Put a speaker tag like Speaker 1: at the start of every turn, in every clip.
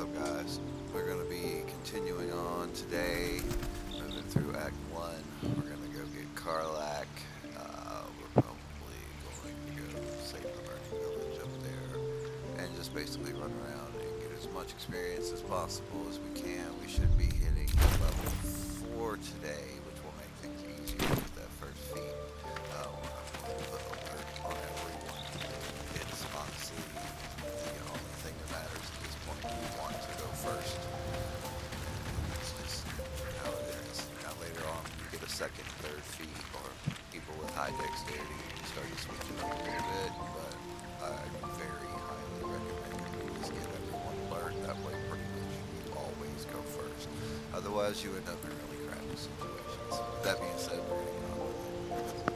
Speaker 1: What's up, guys? We're going to be continuing on today, moving through Act 1. We're going to go get Karlach. We're probably going to go save the burning village up there and just basically run around and get as much experience as possible as we can. We should be hitting level 4 today, which will make things easier with that first feat. I'm going to put alert on everyone. It's honestly the only thing that matters at this point. We want to go first. It's just how it is. Now later on, when you get a second, third feat, or people with high dexterity, you can start to switch it up a little bit, but I very highly recommend that you just get everyone alert. That way, pretty much, you always go first. Otherwise, you end up in really crappy situations. That being said, we're going to get on with it.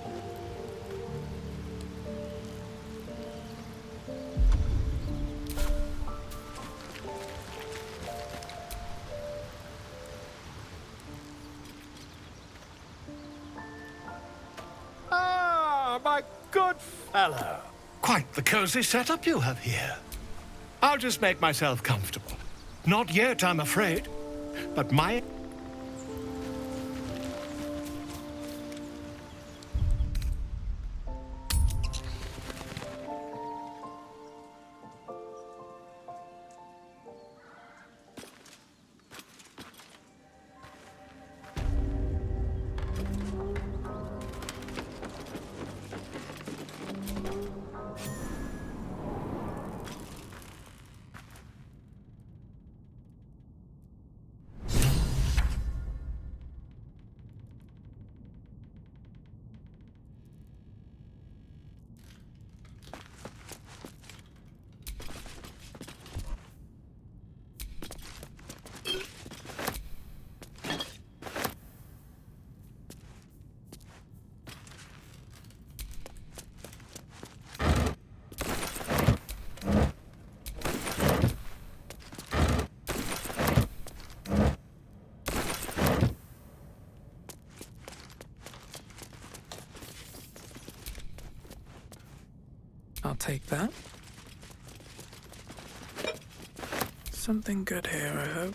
Speaker 2: Ah, my good fellow. Quite the cozy setup you have here. I'll just make myself comfortable. Not yet, I'm afraid. But my...
Speaker 3: I'll take that. Something good here, I hope.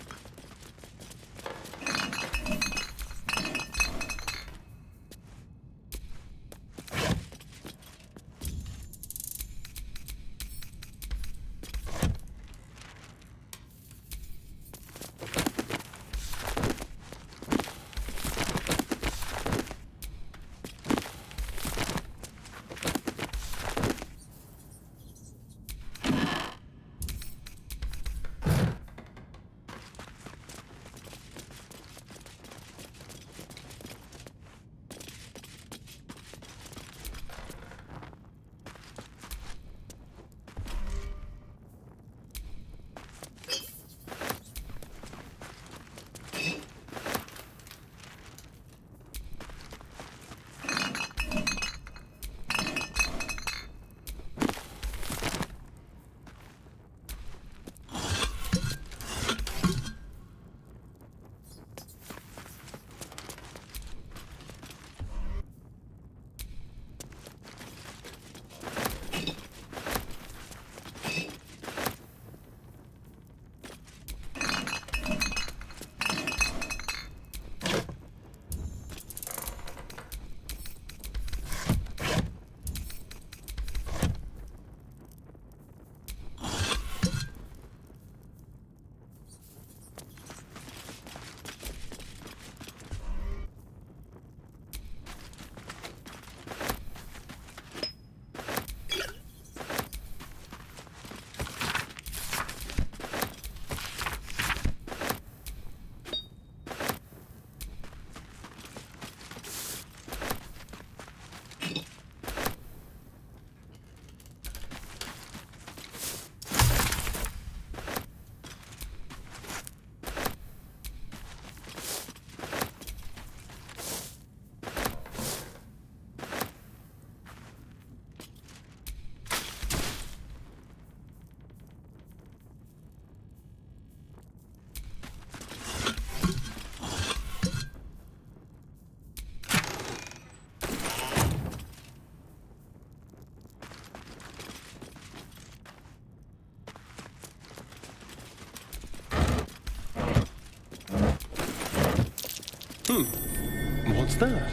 Speaker 4: What's that?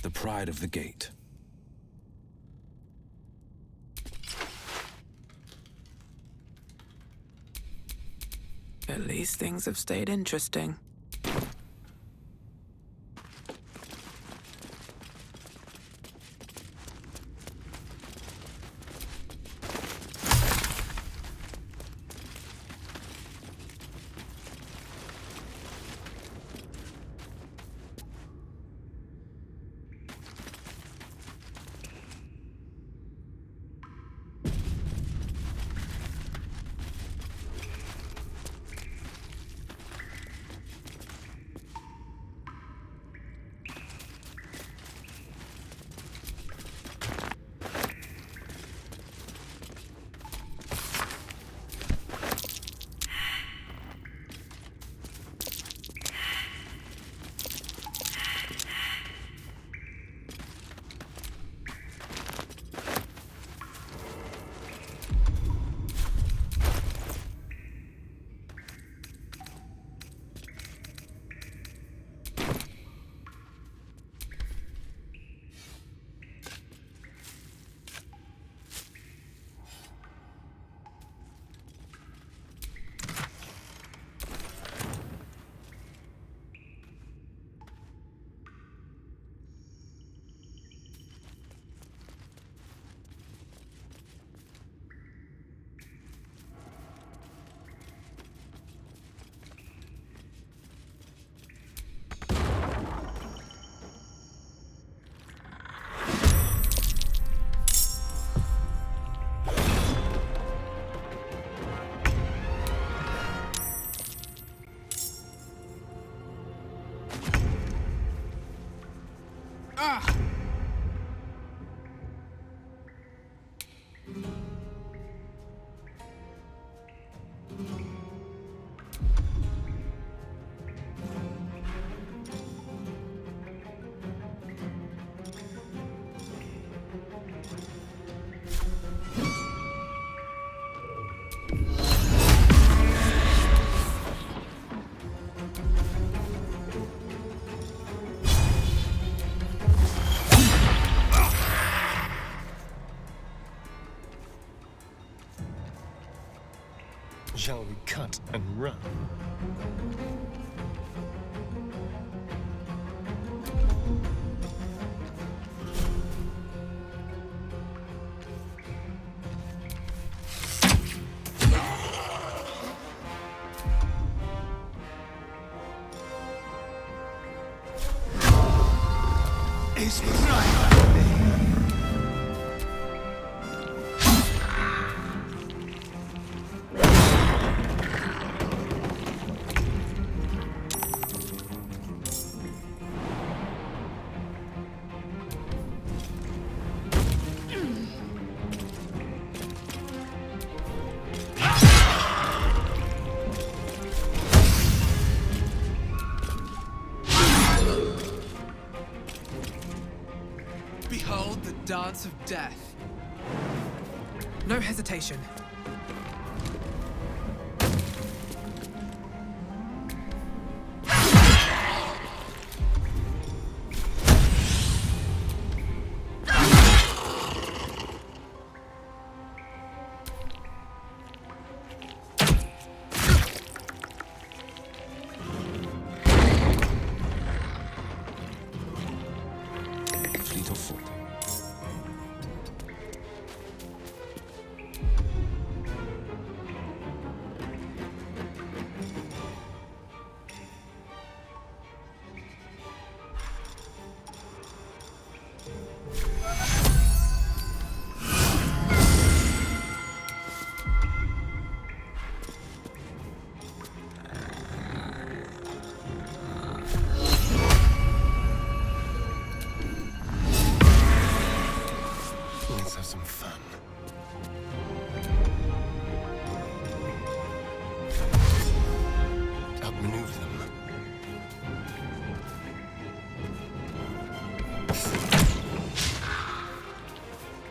Speaker 5: The pride of the gate.
Speaker 3: At least things have stayed interesting.
Speaker 4: Shall we cut and run?
Speaker 2: It's right.
Speaker 6: Behold the dance of death. No hesitation.
Speaker 5: fleet of foot.
Speaker 4: Let's have some fun. Outmaneuver them.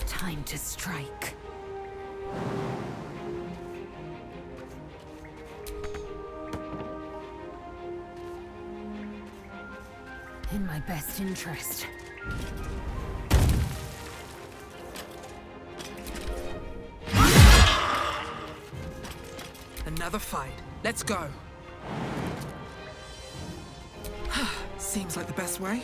Speaker 7: Time to strike. In my best interest.
Speaker 6: Another fight. Let's go. Seems like the best way.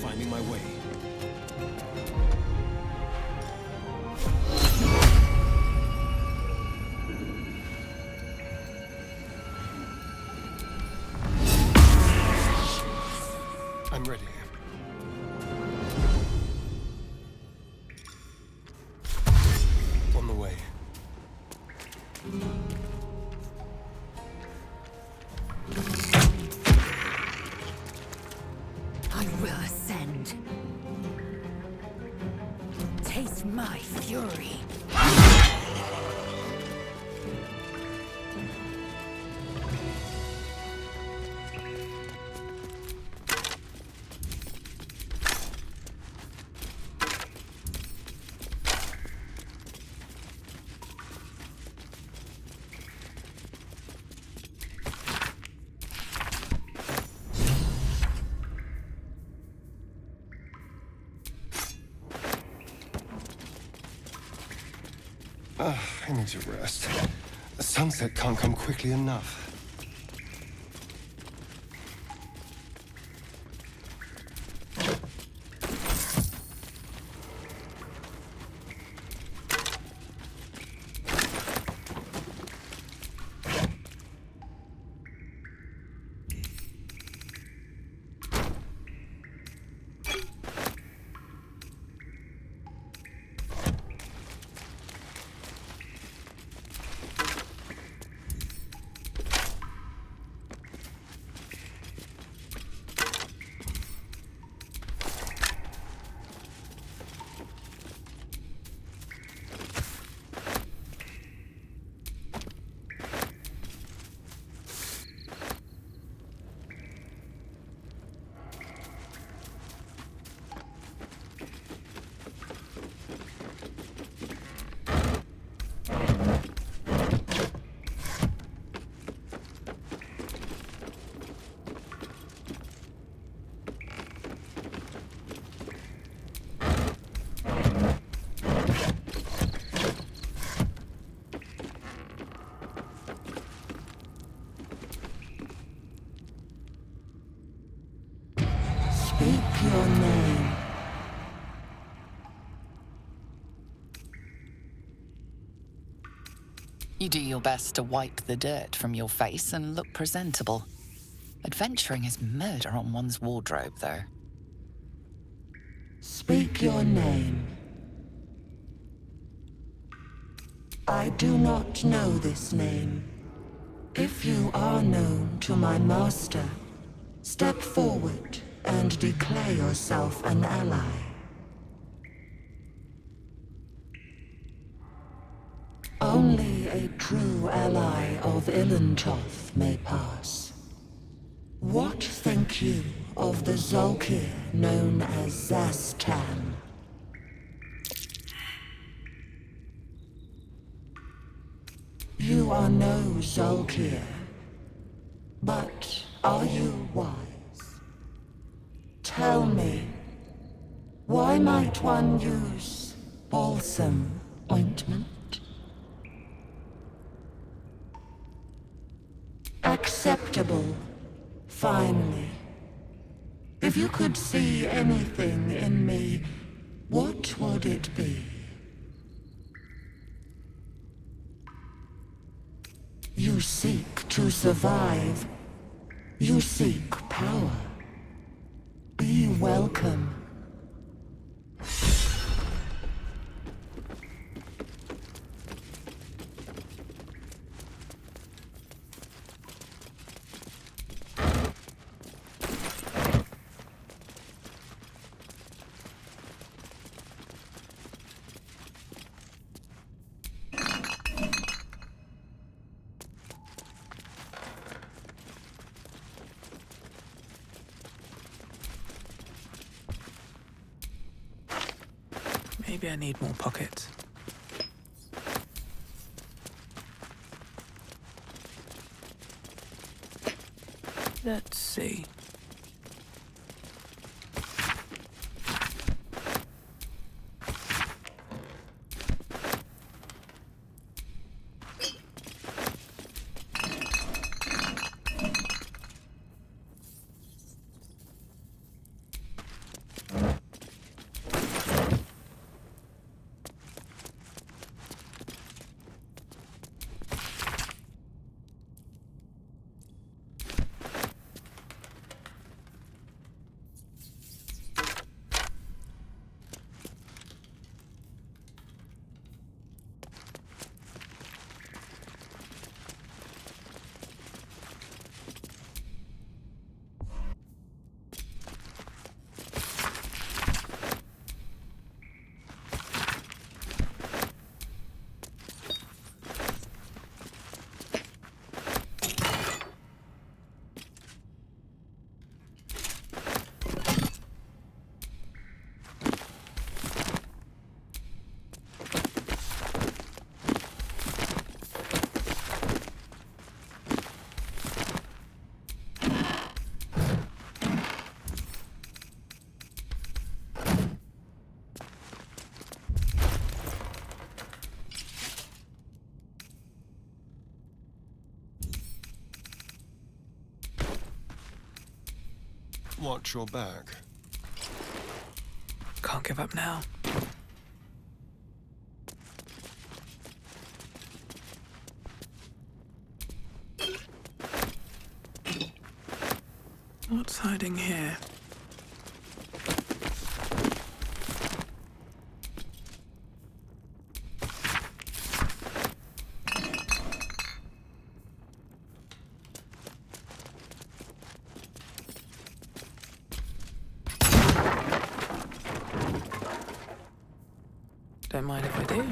Speaker 5: Finding my way.
Speaker 4: I'm ready. On the way.
Speaker 7: I will ascend. Taste my fury.
Speaker 4: I need to rest. The sunset can't come quickly enough.
Speaker 8: Speak your name.
Speaker 9: You do your best to wipe the dirt from your face and look presentable. Adventuring is murder on one's wardrobe, though.
Speaker 8: Speak your name. I do not know this name. If you are known to my master, step forward and declare yourself an ally. Only a true ally of Ilintoth may pass. What think you of the Zolkir known as Zastan? You are no Zolkir, but are you wise? Tell me, why might one use balsam ointment? Acceptable, finally. If you could see anything in me, what would it be? You seek to survive. You seek power. Be welcome.
Speaker 3: Maybe I need more pockets. Let's see.
Speaker 4: Watch your back.
Speaker 3: Can't give up now. What's hiding here? Don't mind if I do.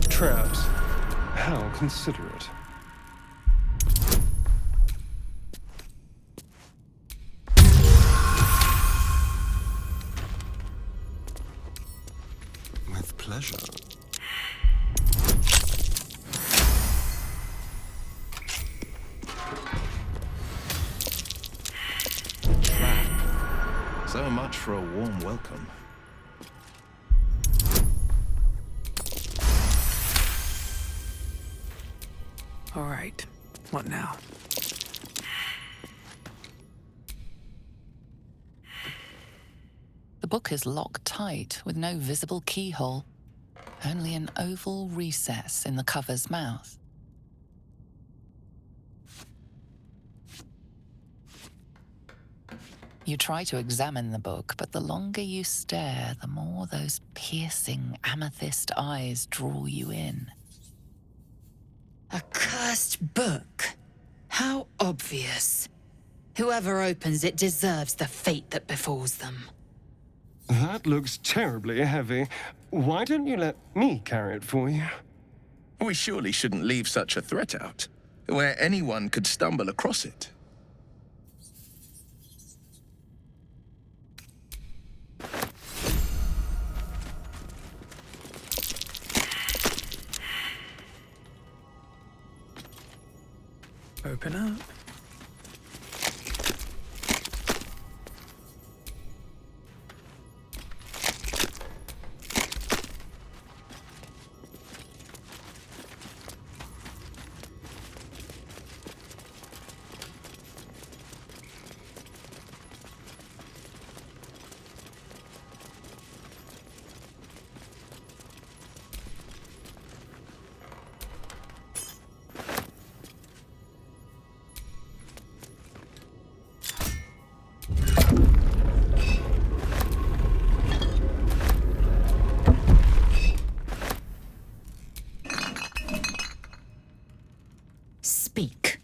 Speaker 4: Traps. How considerate. With pleasure.
Speaker 5: Trap. So much for a warm welcome.
Speaker 3: All right. What now?
Speaker 9: The book is locked tight with no visible keyhole, only an oval recess in the cover's mouth. You try to examine the book, but the longer you stare, the more those piercing amethyst eyes draw you in.
Speaker 7: A cursed book. How obvious. Whoever opens it deserves the fate that befalls them.
Speaker 4: That looks terribly heavy. Why don't you let me carry it for you?
Speaker 5: We surely shouldn't leave such a threat out, where anyone could stumble across it.
Speaker 3: Open up.
Speaker 7: Speak.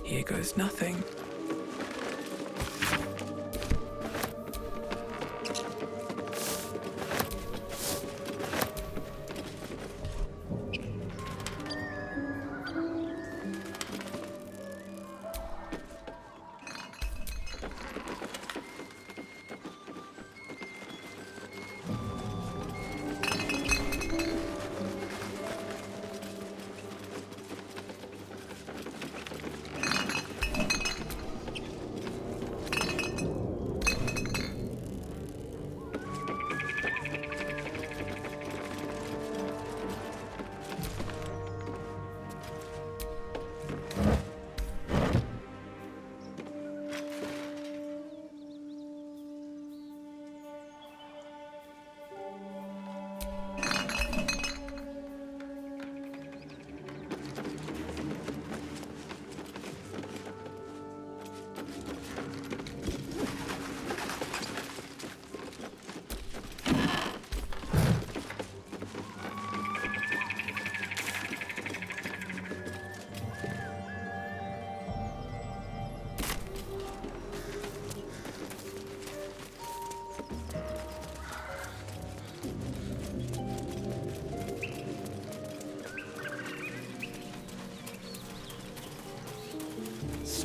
Speaker 3: Here goes nothing.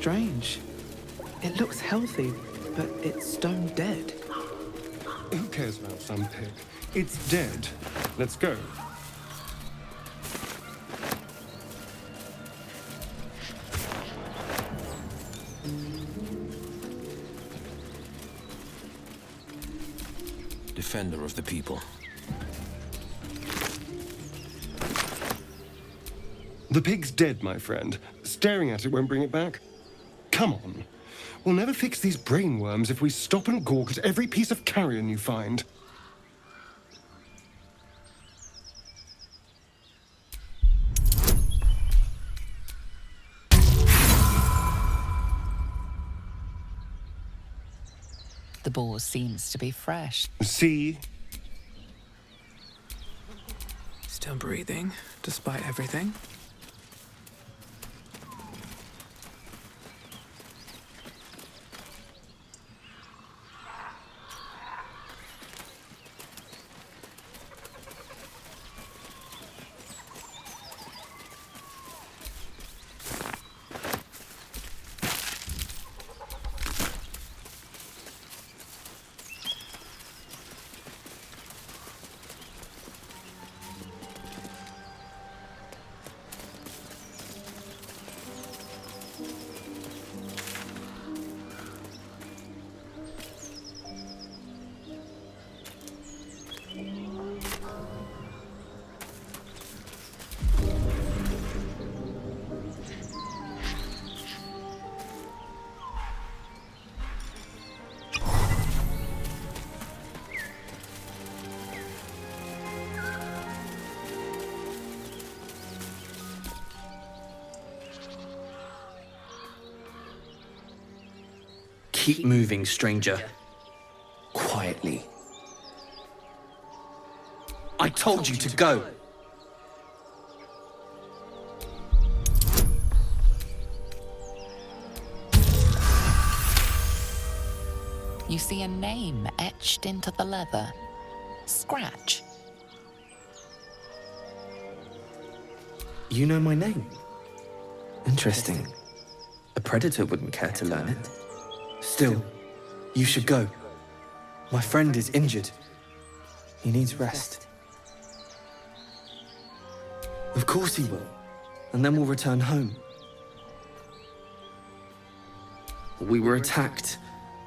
Speaker 6: strange. It looks healthy, but it's stone dead.
Speaker 4: Who cares about some pig? It's dead. Let's go.
Speaker 10: Defender of the people.
Speaker 4: The pig's dead, my friend. Staring at it won't bring it back. Come on. We'll never fix these brainworms if we stop and gawk at every piece of carrion you find.
Speaker 9: The boar seems to be fresh.
Speaker 4: See?
Speaker 3: Still breathing, despite everything.
Speaker 11: Keep moving, stranger. Quietly. I told you to go.
Speaker 9: You see a name etched into the leather. Scratch.
Speaker 11: You know my name? Interesting. A predator wouldn't care to learn it. Still, you should go. My friend is injured. He needs rest. Of course he will. And then we'll return home. We were attacked.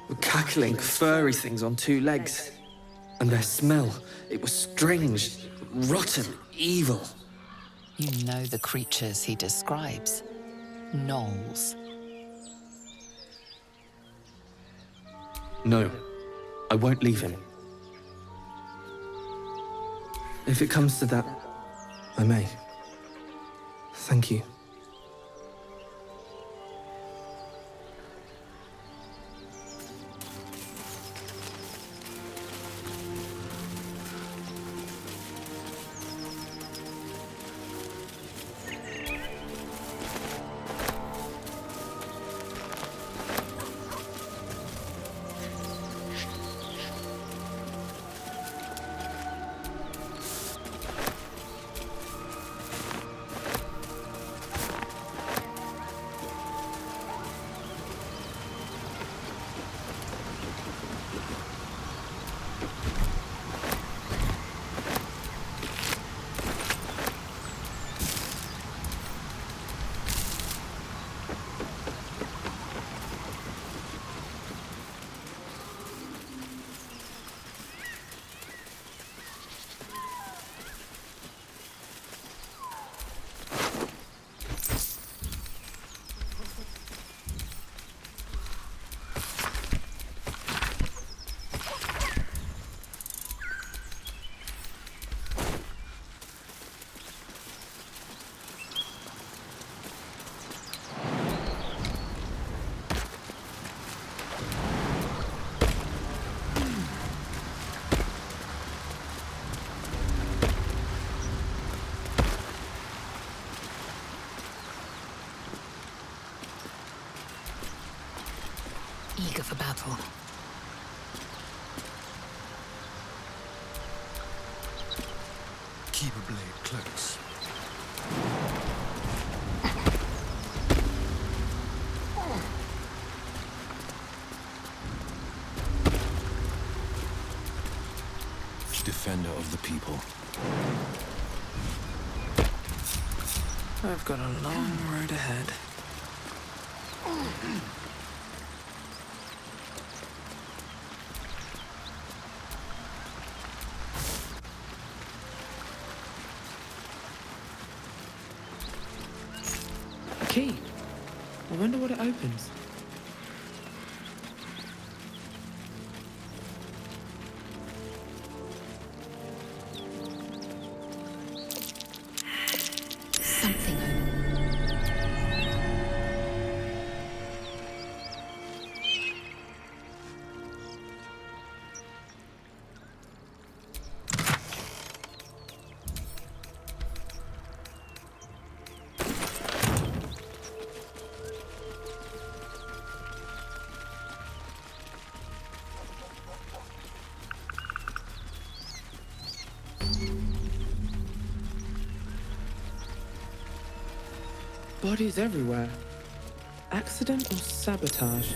Speaker 11: With cackling, furry things on two legs. And their smell, it was strange, rotten, evil.
Speaker 9: You know the creatures he describes. Gnolls.
Speaker 11: No, I won't leave him. If it comes to that, I may. Thank you.
Speaker 7: Eager for battle.
Speaker 2: Keep a blade close.
Speaker 10: of the people.
Speaker 3: I've got a long road ahead.
Speaker 6: A key. I wonder what it opens.
Speaker 7: Something open.
Speaker 6: Bodies everywhere. Accident or sabotage?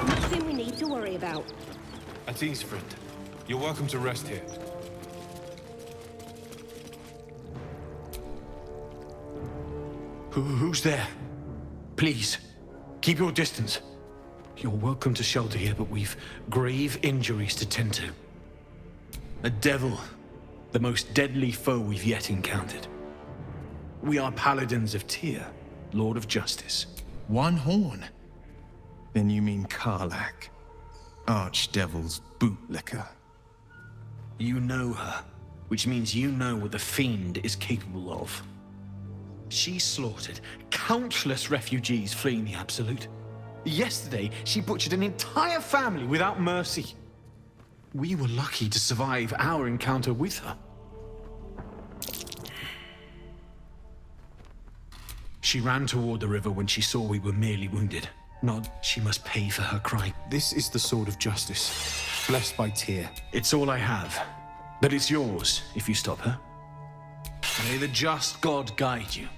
Speaker 12: Nothing we need to worry about.
Speaker 13: At ease, friend. You're welcome to rest here. Who's there? Please, keep your distance. You're welcome to shelter here, but we've grave injuries to tend to. A devil, the most deadly foe we've yet encountered. We are paladins of Tyr, Lord of Justice.
Speaker 5: One horn? Then you mean Karlach, Archdevil's bootlicker.
Speaker 2: You know her, which means you know what the Fiend is capable of. She slaughtered countless refugees fleeing the Absolute. Yesterday, she butchered an entire family without mercy. We were lucky to survive our encounter with her. She ran toward the river when she saw we were merely wounded. Not she must pay for her crime.
Speaker 13: This is the sword of justice, blessed by Tyr.
Speaker 2: It's all I have, but it's yours if you stop her. May the just God guide you.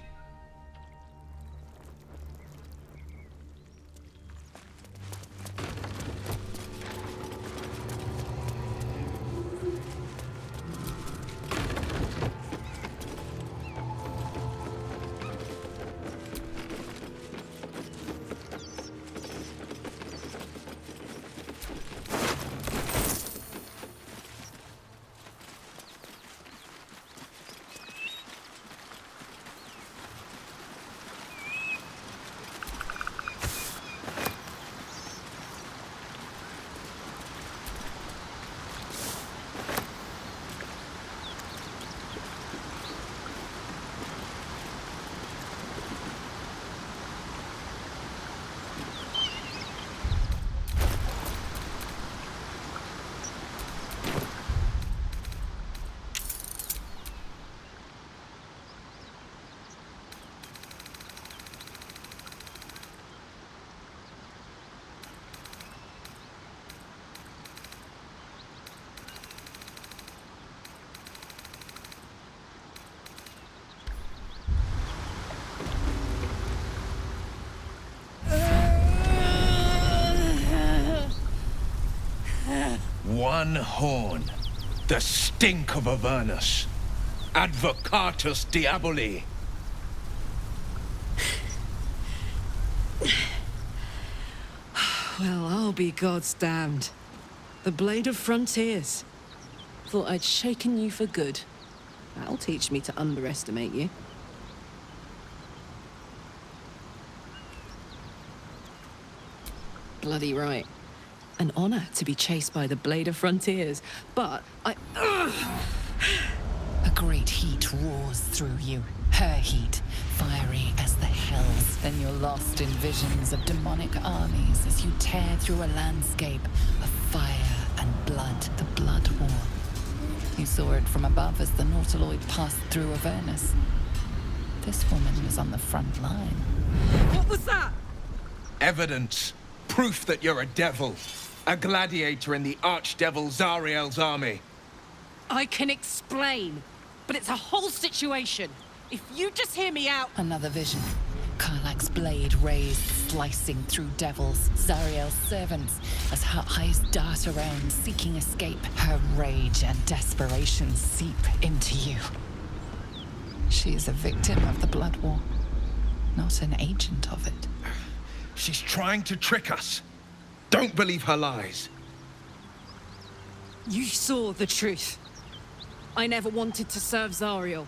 Speaker 5: one horn, the stink of Avernus. Advocatus diaboli.
Speaker 10: Well, I'll be God's damned. The Blade of Frontiers. Thought I'd shaken you for good. That'll teach me to underestimate you. Bloody right. An honor to be chased by the Blade of Frontiers, but
Speaker 9: A great heat roars through you. Her heat, fiery as the hells. Then you're lost in visions of demonic armies as you tear through a landscape of fire and blood, the Blood War. You saw it from above as the Nautiloid passed through Avernus. This woman was on the front line.
Speaker 10: What was that?
Speaker 5: Evidence. Proof that you're a devil. A gladiator in the archdevil Zariel's army.
Speaker 10: I can explain, but it's a whole situation. If you just hear me out...
Speaker 9: Another vision. Karlach's blade raised, slicing through devils, Zariel's servants, as her eyes dart around, seeking escape. Her rage and desperation seep into you. She is a victim of the Blood War, not an agent of it.
Speaker 5: She's trying to trick us. Don't believe her lies.
Speaker 10: You saw the truth. I never wanted to serve Zariel.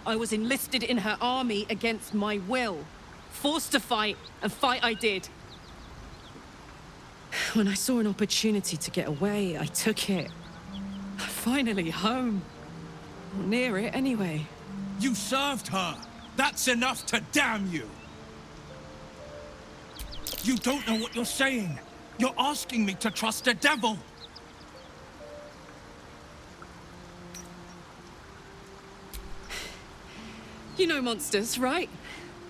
Speaker 10: I was enlisted in her army against my will. Forced to fight, and fight I did. When I saw an opportunity to get away, I took it. Finally home. Near it, anyway.
Speaker 5: You served her. That's enough to damn you. You don't know what you're saying. You're asking me to trust a devil.
Speaker 10: You know monsters, right?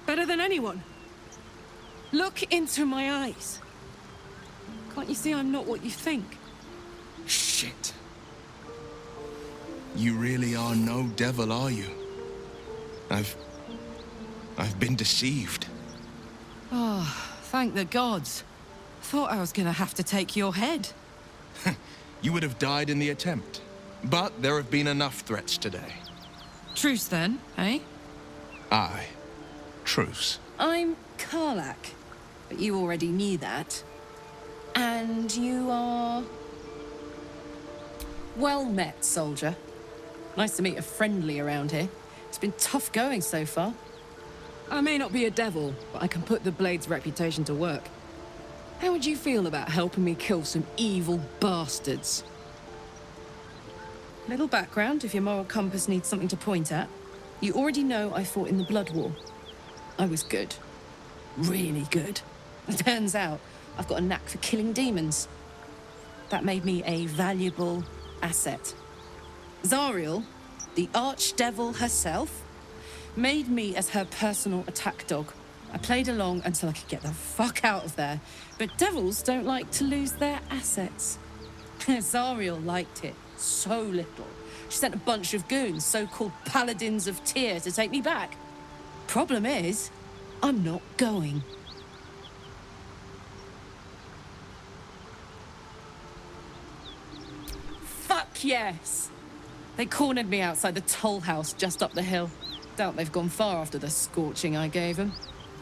Speaker 10: Better than anyone. Look into my eyes. Can't you see I'm not what you think?
Speaker 5: Shit. You really are no devil, are you? I've been deceived.
Speaker 10: Oh, thank the gods. Thought I was gonna have to take your head.
Speaker 5: You would have died in the attempt. But there have been enough threats today.
Speaker 10: Truce then, eh?
Speaker 5: Aye. Truce.
Speaker 10: I'm Karlach, but you already knew that. And you are... Well met, soldier. Nice to meet a friendly around here. It's been tough going so far. I may not be a devil, but I can put the Blade's reputation to work. How would you feel about helping me kill some evil bastards? Little background, if your moral compass needs something to point at. You already know I fought in the Blood War. I was good. Really good. It turns out I've got a knack for killing demons. That made me a valuable asset. Zariel, the archdevil herself, made me as her personal attack dog. I played along until I could get the fuck out of there. But devils don't like to lose their assets. Zariel liked it so little. She sent a bunch of goons, so-called paladins of Tyr, to take me back. Problem is, I'm not going. Fuck yes! They cornered me outside the toll house just up the hill. Doubt they've gone far after the scorching I gave them.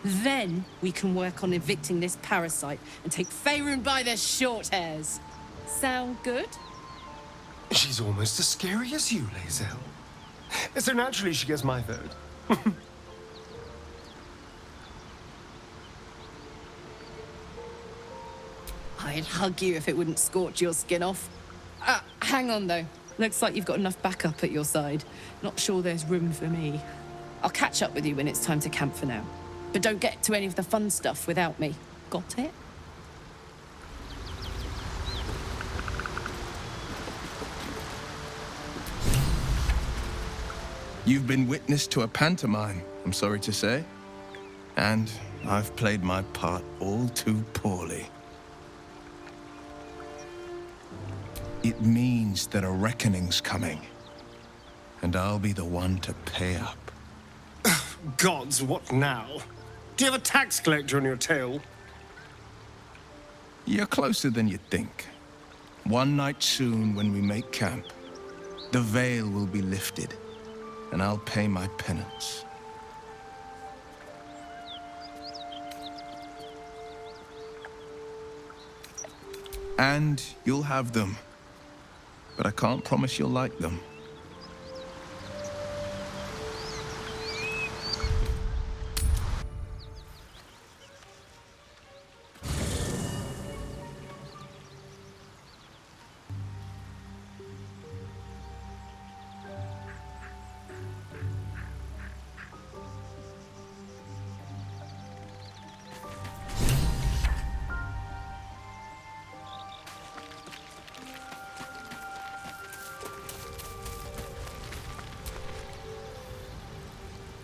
Speaker 10: Then we can work on evicting this parasite and take Faerun by the short hairs. Sound good?
Speaker 4: She's almost as scary as you, Lae'zel. So naturally she gets my vote.
Speaker 10: I'd hug you if it wouldn't scorch your skin off. Hang on though. Looks like you've got enough backup at your side. Not sure there's room for me. I'll catch up with you when it's time to camp for now. But don't get to any of the fun stuff without me. Got it?
Speaker 5: You've been witness to a pantomime, I'm sorry to say. And I've played my part all too poorly. It means that a reckoning's coming. And I'll be the one to pay up.
Speaker 4: Gods, what now? Do you have a tax collector on your tail?
Speaker 5: You're closer than you think. One night soon, when we make camp, the veil will be lifted, and I'll pay my penance. And you'll have them, but I can't promise you'll like them.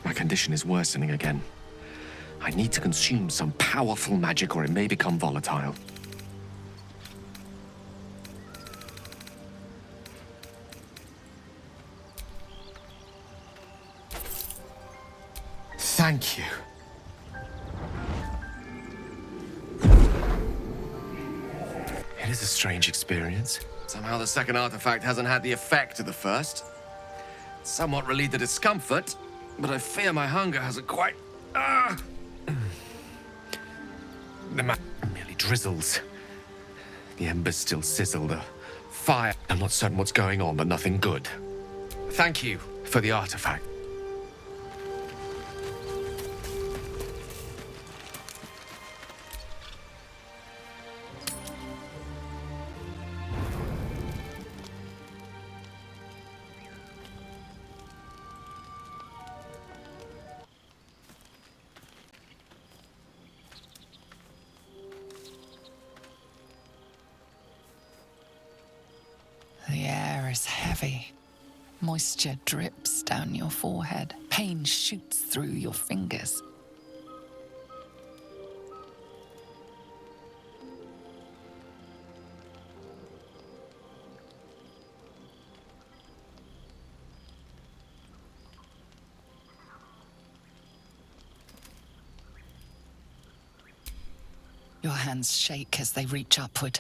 Speaker 14: My condition is worsening again. I need to consume some powerful magic or it may become volatile. Thank you. It is a strange experience. Somehow the second artifact hasn't had the effect of the first. It's somewhat relieved the discomfort, but I fear my hunger hasn't quite... The map merely drizzles. The embers still sizzle, the fire. I'm not certain what's going on, but nothing good. Thank you for the artifact.
Speaker 9: The air is heavy. Moisture drips down your forehead. Pain shoots through your fingers. Your hands shake as they reach upward.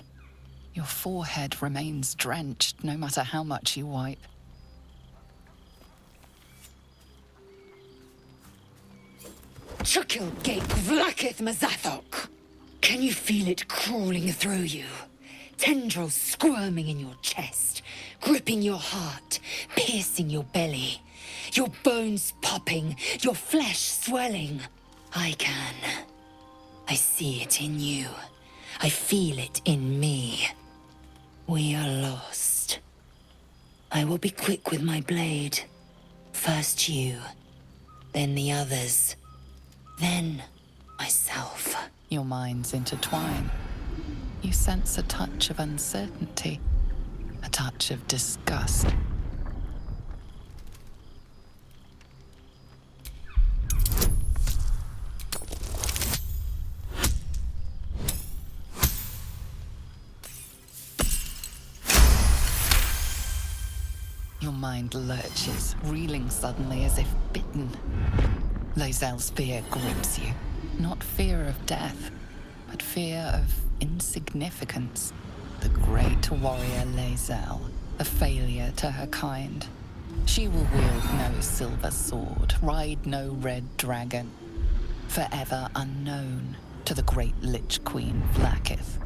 Speaker 9: Your forehead remains drenched no matter how much you wipe.
Speaker 7: Chukil Gate Vlakith Mazathok. Can you feel it crawling through you? Tendrils squirming in your chest, gripping your heart, piercing your belly. Your bones popping, your flesh swelling. I can. I see it in you. I feel it in me. We are lost. I will be quick with my blade. First you, then the others, then myself.
Speaker 9: Your minds intertwine. You sense a touch of uncertainty, a touch of disgust. Your mind lurches, reeling suddenly as if bitten. Lae'zel's fear grips you. Not fear of death, but fear of insignificance. The great warrior Lae'zel, a failure to her kind. She will wield no silver sword, ride no red dragon. Forever unknown to the great Lich Queen Vlakith.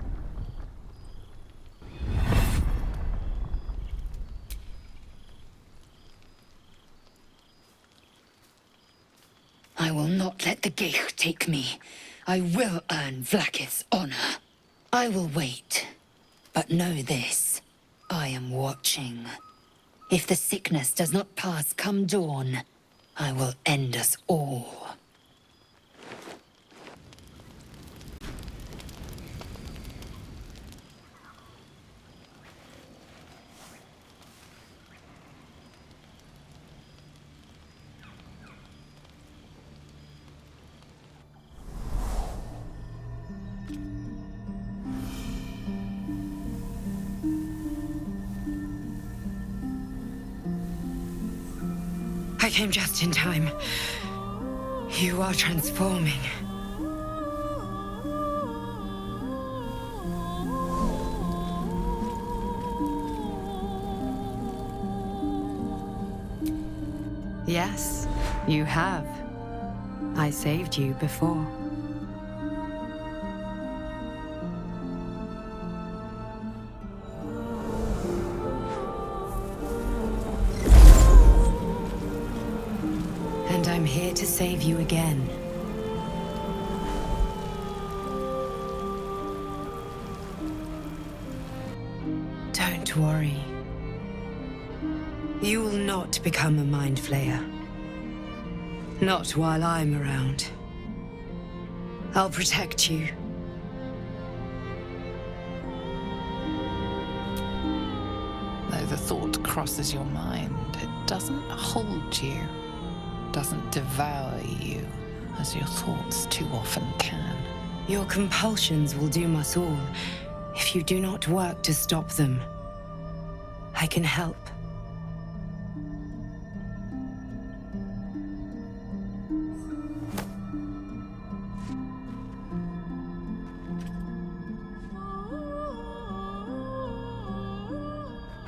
Speaker 7: I will not let the Geich take me. I will earn Vlakith's honor. I will wait. But know this. I am watching. If the sickness does not pass come dawn, I will end us all. I came just in time. You are transforming. Yes, you have. I saved you before. And I'm here to save you again. Don't worry. You will not become a Mind Flayer. Not while I'm around. I'll protect you.
Speaker 9: Though the thought crosses your mind, it doesn't hold you, doesn't devour you, as your thoughts too often can.
Speaker 7: Your compulsions will doom us all if you do not work to stop them. I can help.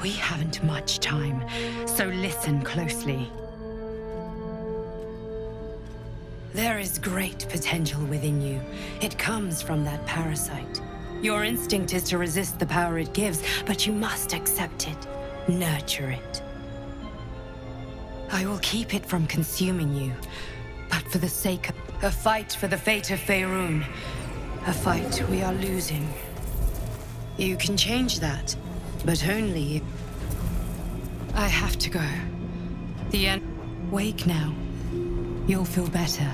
Speaker 7: We haven't much time, so listen closely. There is great potential within you. It comes from that parasite. Your instinct is to resist the power it gives, but you must accept it, nurture it. I will keep it from consuming you, but for the sake of a fight for the fate of Faerun, a fight we are losing. You can change that, but only if... I have to go. The end. Wake now. You'll feel better.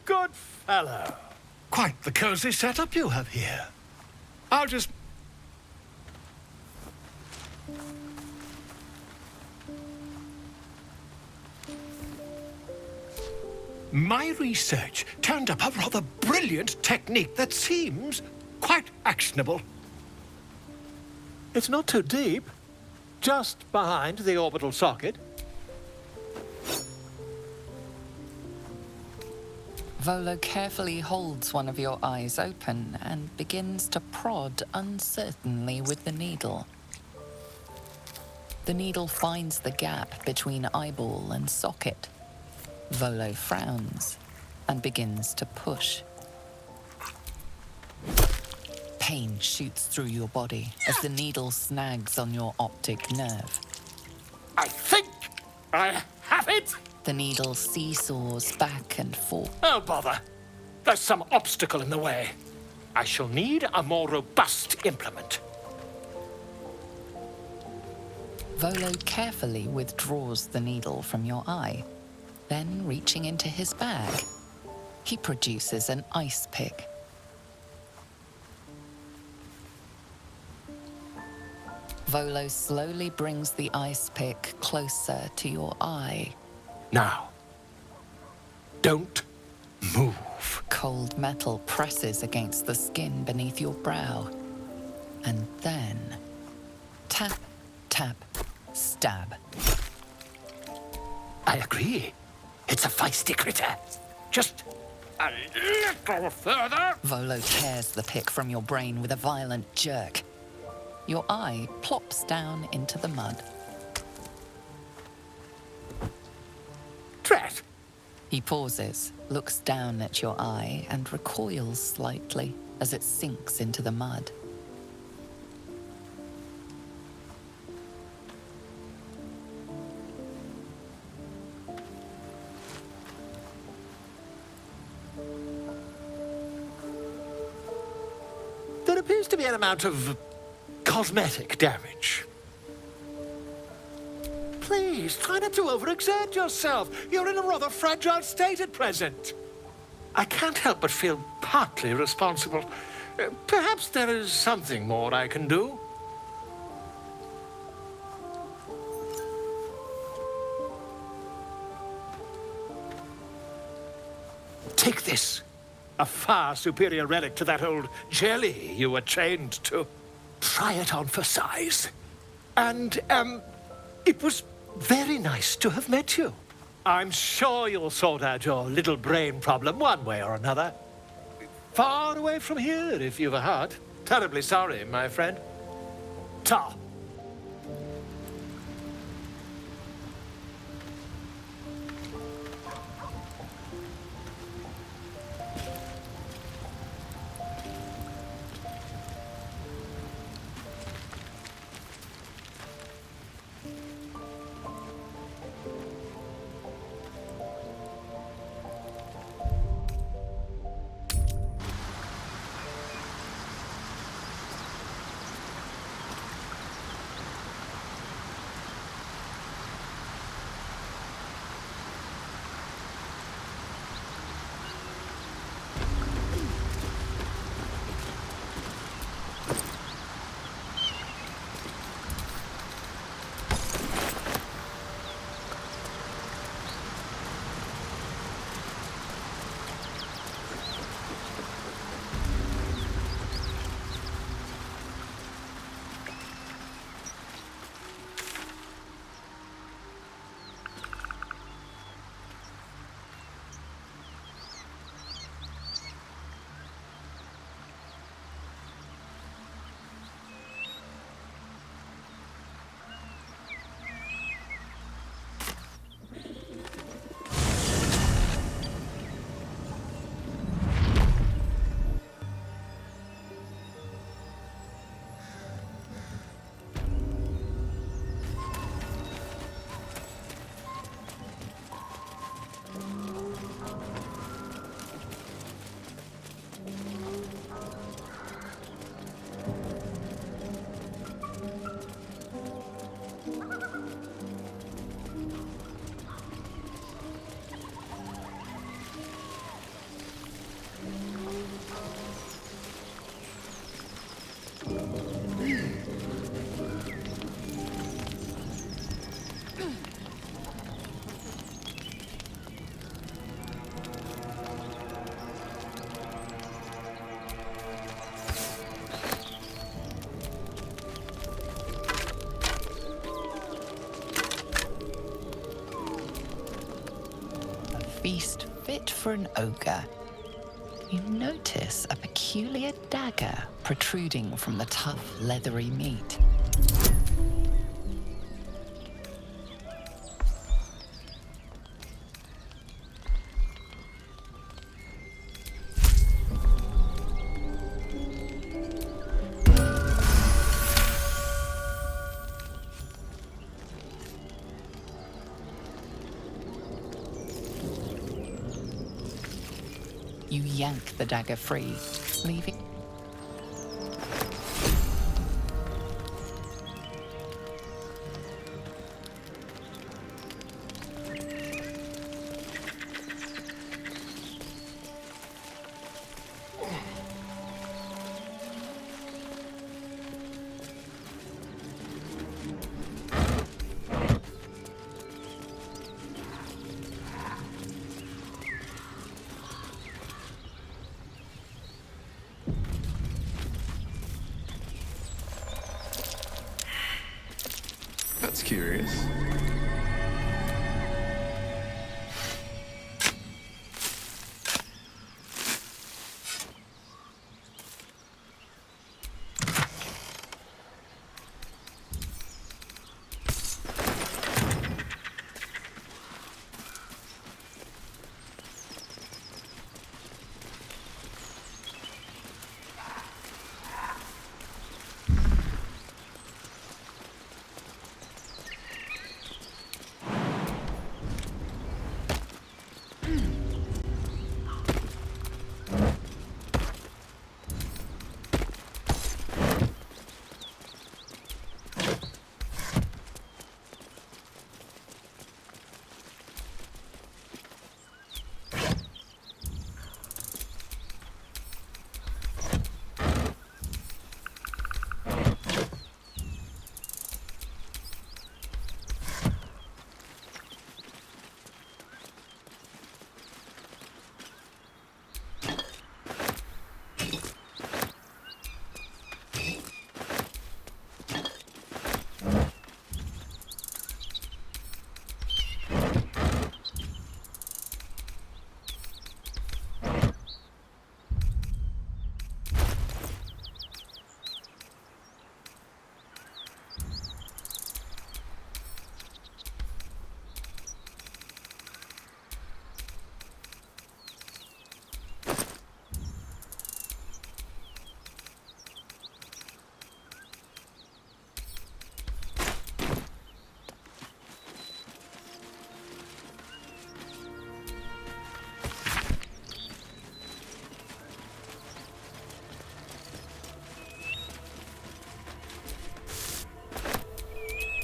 Speaker 2: Good fellow. Quite the cozy setup you have here. I'll just... My research turned up a rather brilliant technique that seems quite actionable. It's not too deep. Just behind the orbital socket.
Speaker 9: Volo carefully holds one of your eyes open and begins to prod uncertainly with the needle. The needle finds the gap between eyeball and socket. Volo frowns and begins to push. Pain shoots through your body as the needle snags on your optic nerve.
Speaker 2: I think I have it!
Speaker 9: The needle seesaws back and forth.
Speaker 2: Oh, bother. There's some obstacle in the way. I shall need a more robust implement.
Speaker 9: Volo carefully withdraws the needle from your eye. Then, reaching into his bag, he produces an ice pick. Volo slowly brings the ice pick closer to your eye.
Speaker 2: Now, don't move.
Speaker 9: Cold metal presses against the skin beneath your brow. And then, tap, tap, stab.
Speaker 2: I agree. It's a feisty critter. Just a little further.
Speaker 9: Volo tears the pick from your brain with a violent jerk. Your eye plops down into the mud.
Speaker 2: Tret!
Speaker 9: He pauses, looks down at your eye, and recoils slightly as it sinks into the mud.
Speaker 2: appears to be an amount of cosmetic damage. Please, try not to overexert yourself. You're in a rather fragile state at present. I can't help but feel partly responsible. Perhaps there is something more I can do. Take this. A far superior relic to that old jelly you were chained to. Try it on for size. And, it was very nice to have met you. I'm sure you'll sort out your little brain problem one way or another. Far away from here, if you've a heart. Terribly sorry, my friend. Ta.
Speaker 9: Feast fit for an ogre. You notice a peculiar dagger protruding from the tough, leathery meat. You yank the dagger free, leaving...
Speaker 5: That's curious.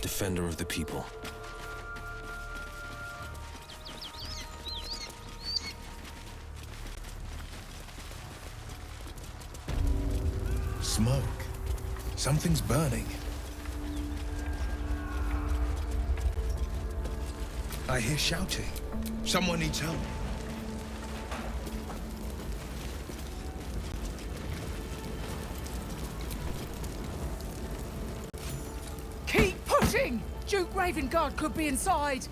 Speaker 15: defender of the people.
Speaker 5: Smoke. Something's burning. I hear shouting. Someone needs help.
Speaker 16: Keep pushing! Duke Ravengard could be inside.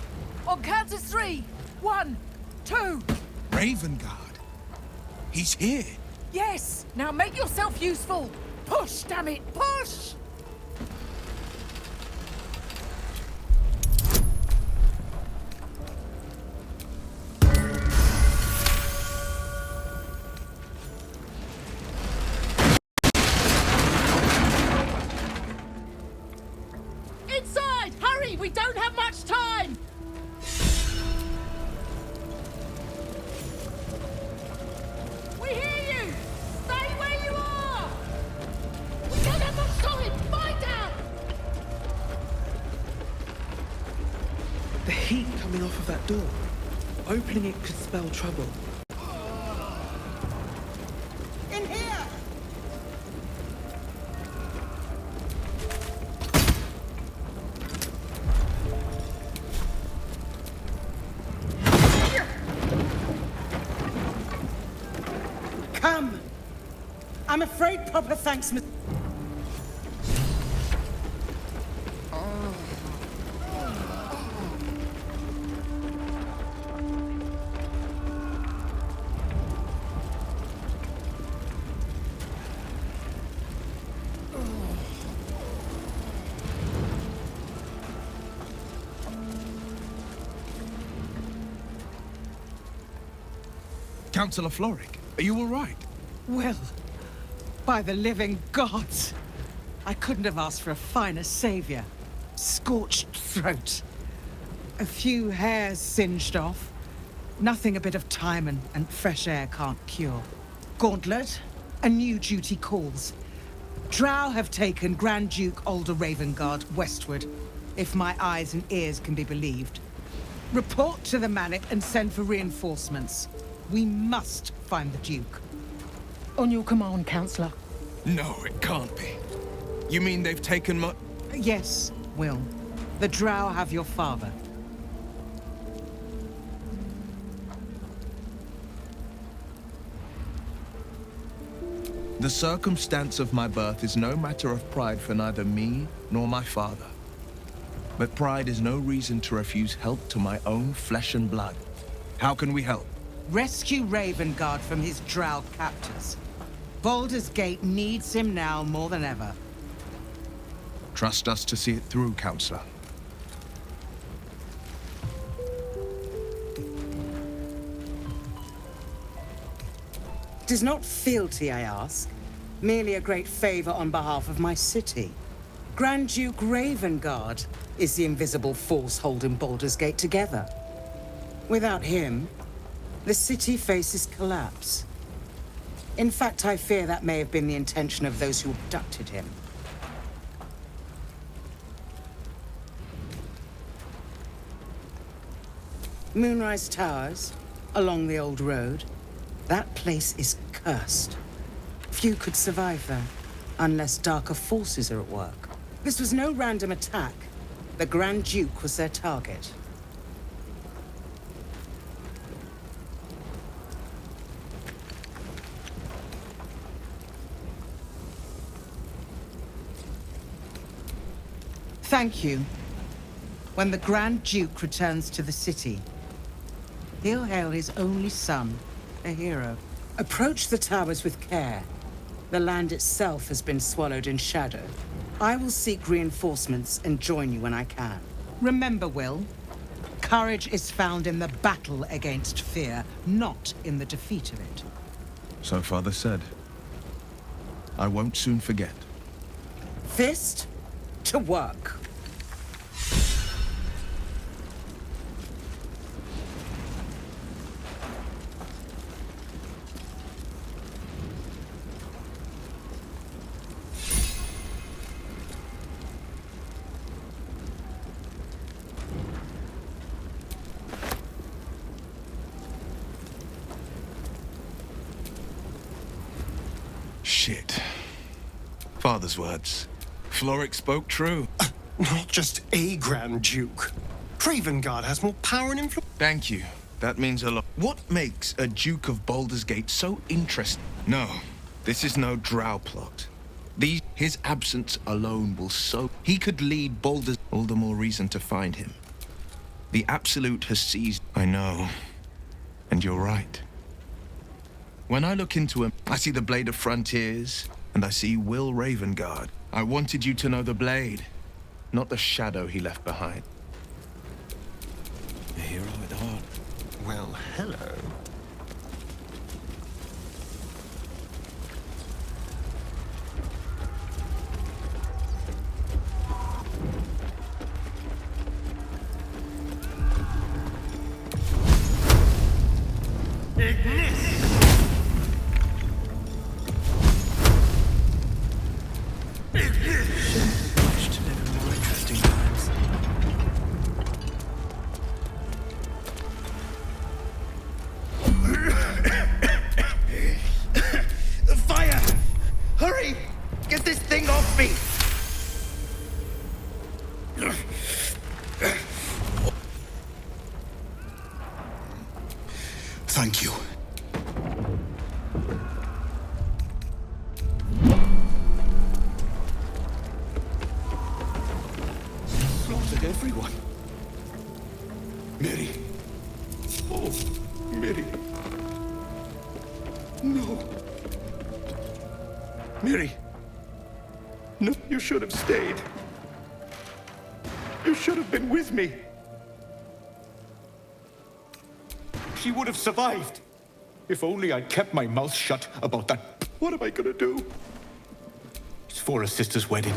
Speaker 16: On count of 3. 1, 2.
Speaker 5: Ravengard? He's here.
Speaker 16: Yes! Now make yourself useful! Push, damn it! Push! Inside! Hurry! We don't have much time! We hear you! Stay where you are! We don't have much time! Find out!
Speaker 6: The heat coming off of that door. Opening it could spell trouble.
Speaker 16: In here!
Speaker 17: Come! I'm afraid proper thanks must...
Speaker 5: Councillor Floric, are you all right?
Speaker 17: Well, by the living gods! I couldn't have asked for a finer savior. Scorched throat. A few hairs singed off. Nothing a bit of time and fresh air can't cure. Gauntlet, a new duty calls. Drow have taken Grand Duke Alder Ravengard westward, if my eyes and ears can be believed. Report to the Manic and send for reinforcements. We must find the Duke. On your command, Councillor.
Speaker 5: No, it can't be. You mean they've taken my...
Speaker 17: Yes, Will. The Drow have your father.
Speaker 5: The circumstance of my birth is no matter of pride for neither me nor my father. But pride is no reason to refuse help to my own flesh and blood. How can we help?
Speaker 17: Rescue Ravengard from his Drow captors. Baldur's Gate needs him now more than ever.
Speaker 5: Trust us to see it through, Councillor.
Speaker 17: It is not fealty, I ask. Merely a great favor on behalf of my city. Grand Duke Ravengard is the invisible force holding Baldur's Gate together. Without him, the city faces collapse. In fact, I fear that may have been the intention of those who abducted him. Moonrise Towers, along the old road. That place is cursed. Few could survive there, unless darker forces are at work. This was no random attack. The Grand Duke was their target. Thank you. When the Grand Duke returns to the city, he'll hail his only son, a hero. Approach the towers with care. The land itself has been swallowed in shadow. I will seek reinforcements and join you when I can. Remember, Will, courage is found in the battle against fear, not in the defeat of it.
Speaker 5: So Father said. I won't soon forget.
Speaker 17: Fist to work.
Speaker 5: Shit. Father's words. Floric spoke true.
Speaker 4: Not just a Grand Duke. Ravengard has more power and influence.
Speaker 5: Thank you. That means a lot. What makes a Duke of Baldur's Gate so interesting? No, this is no drow plot. His absence alone will so... He could lead Baldur's... All the more reason to find him. The Absolute has seized... I know. And you're right. When I look into him, I see the Blade of Frontiers, and I see Will Ravengard. I wanted you to know the Blade, not the shadow he left behind.
Speaker 4: A hero at heart. Well, hello.
Speaker 5: Fire! Hurry! Get this thing off me!
Speaker 15: Thank you.
Speaker 2: Slaughtered everyone. Mary. Oh, Mary. No. Mary. No, you should have stayed. You should have been with me. She would have survived. If only I'd kept my mouth shut about that. What am I gonna do? It's for a sister's wedding.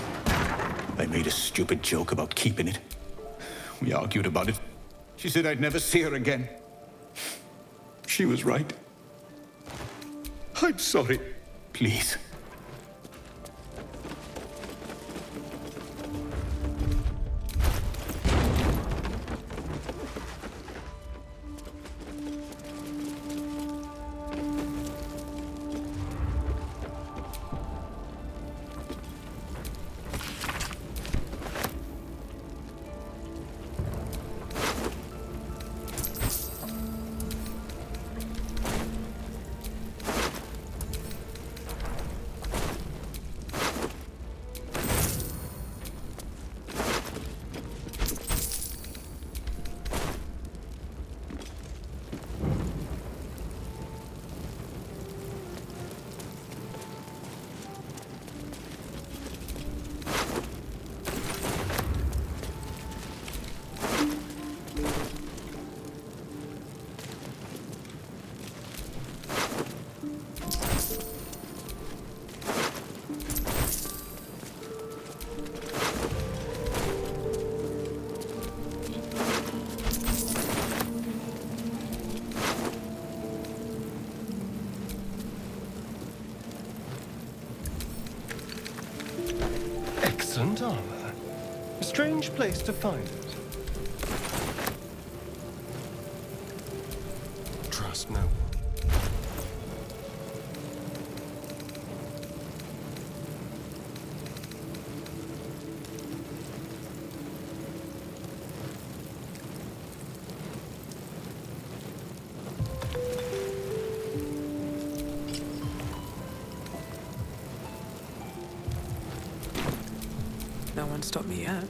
Speaker 2: I made a stupid joke about keeping it. We argued about it. She said I'd never see her again. She was right. I'm sorry. Please.
Speaker 4: Excellent armor. A strange place to find it. Trust no one.
Speaker 3: No one stopped me yet.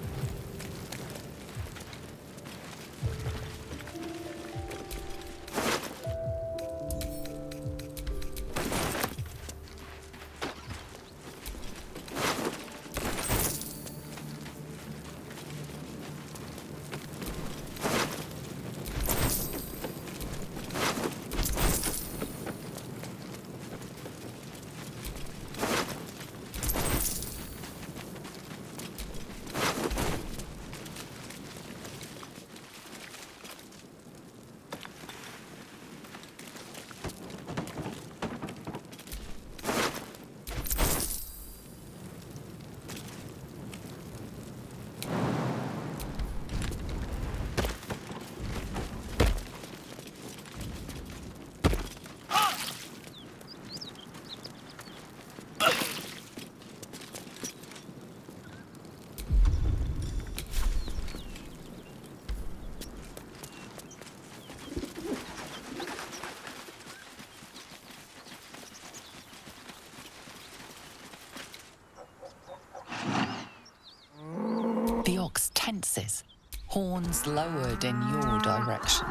Speaker 9: tenses, horns lowered in your direction.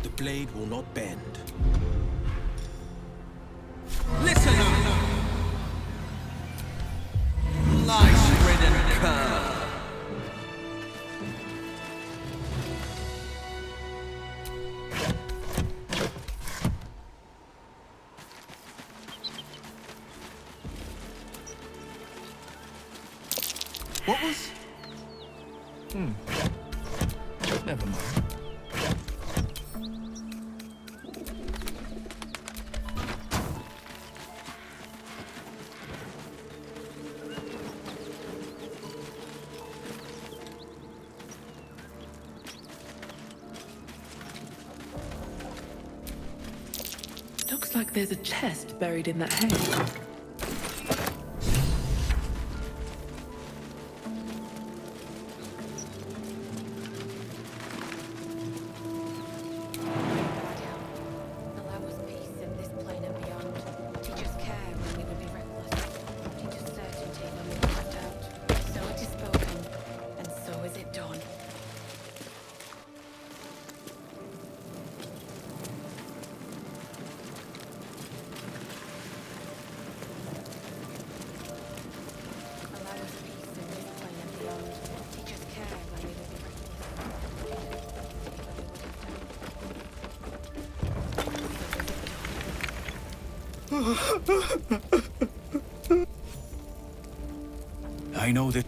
Speaker 15: The blade will not bend. Listen up! Lice-ridden cur!
Speaker 5: What was... Never mind.
Speaker 10: Looks like there's a chest buried in that hay.
Speaker 15: I know that...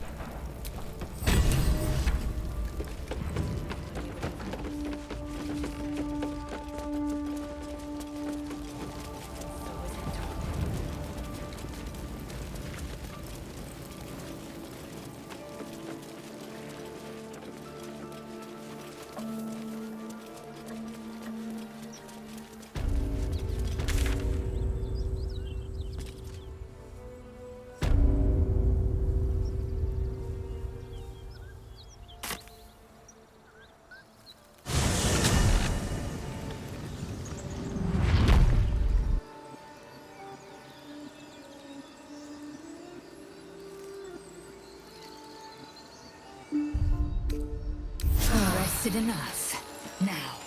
Speaker 7: Rested enough. Now,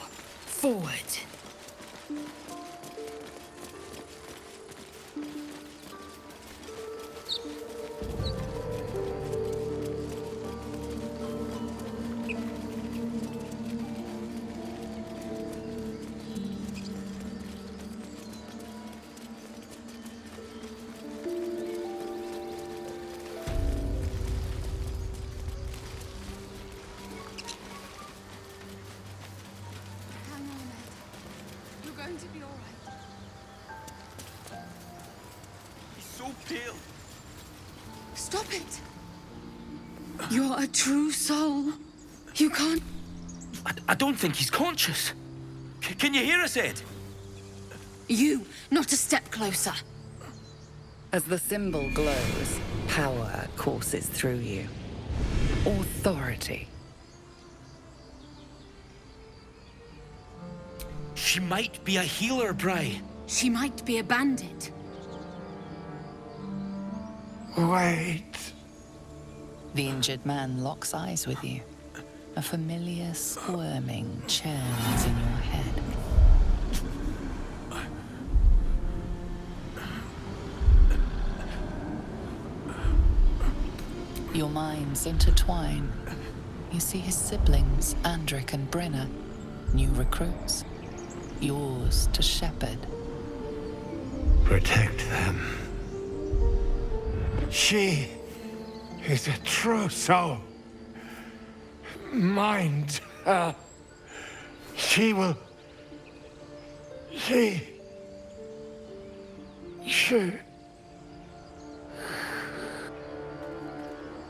Speaker 7: forward.
Speaker 18: To be all right.
Speaker 15: He's so pale.
Speaker 18: Stop it! You're a true soul. You can't...
Speaker 15: I don't think he's conscious. Can you hear us, Ed?
Speaker 18: You, not a step closer.
Speaker 9: As the symbol glows, power courses through you. Authority.
Speaker 15: She might be a healer, Bri.
Speaker 18: She might be a bandit.
Speaker 2: Wait.
Speaker 9: The injured man locks eyes with you. A familiar squirming churns in your head. Your minds intertwine. You see his siblings, Andric and Brenna, new recruits. Yours to shepherd.
Speaker 2: Protect them. She is a true soul. Mind her. She will... She...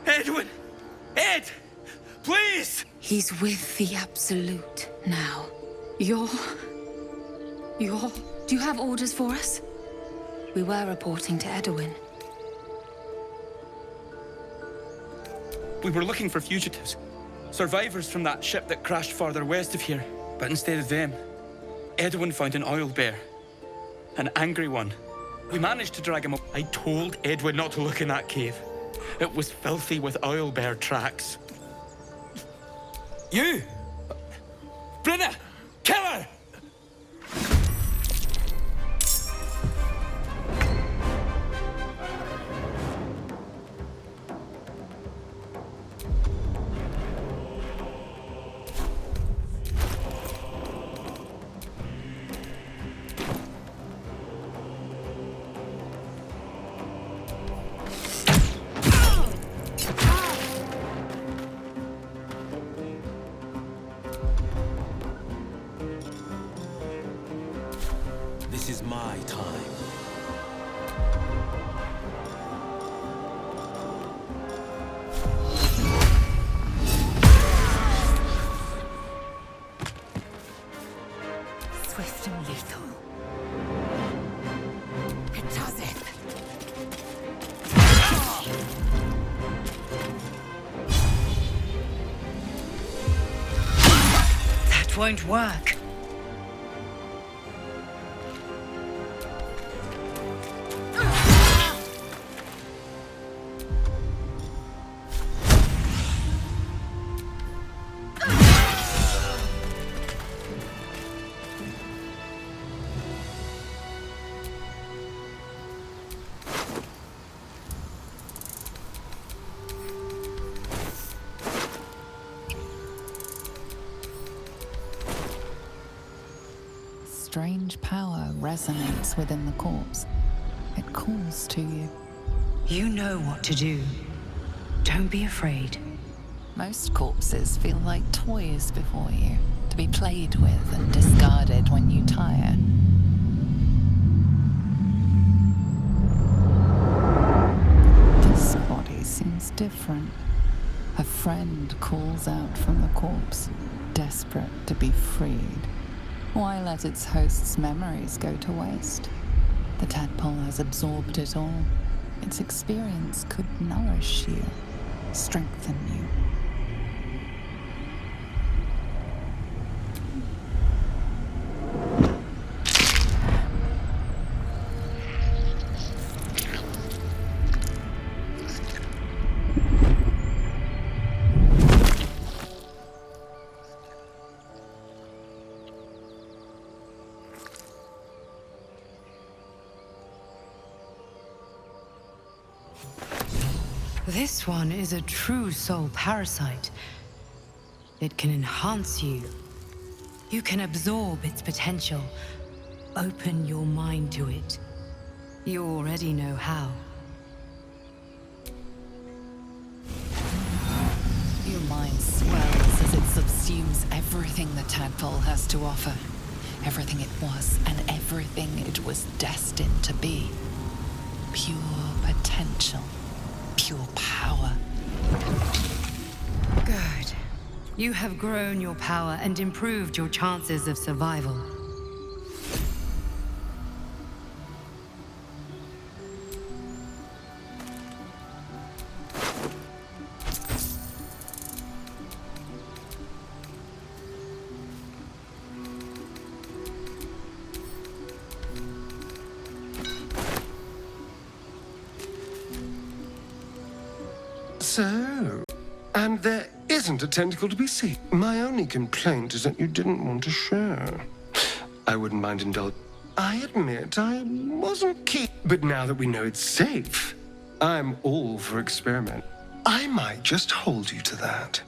Speaker 15: Edwin! Ed! Please!
Speaker 18: He's with the Absolute now. Do you have orders for us? We were reporting to Edwin.
Speaker 19: We were looking for fugitives. Survivors from that ship that crashed farther west of here. But instead of them, Edwin found an oil bear. An angry one. We managed to drag him up. I told Edwin not to look in that cave. It was filthy with oil bear tracks. You! Brynna! Kill her!
Speaker 20: This is my time.
Speaker 7: Swift and lethal. It does it. That won't work.
Speaker 9: Strange power resonates within the corpse. It calls to you.
Speaker 7: You know what to do. Don't be afraid.
Speaker 9: Most corpses feel like toys before you, to be played with and discarded when you tire. This body seems different. A friend calls out from the corpse, desperate to be freed. Why let its host's memories go to waste? The tadpole has absorbed it all. Its experience could nourish you, strengthen you.
Speaker 7: This one is a true soul parasite. It can enhance you. You can absorb its potential. Open your mind to it. You already know how.
Speaker 9: Your mind swells as it subsumes everything the tadpole has to offer. Everything it was and everything it was destined to be. Pure potential. Pure power.
Speaker 7: Good. You have grown your power and improved your chances of survival.
Speaker 4: So, and there isn't a tentacle to be seen. My only complaint is that you didn't want to share. I wouldn't mind indulging. I admit I wasn't keen. But now that we know it's safe, I'm all for experiment. I might just hold you to that.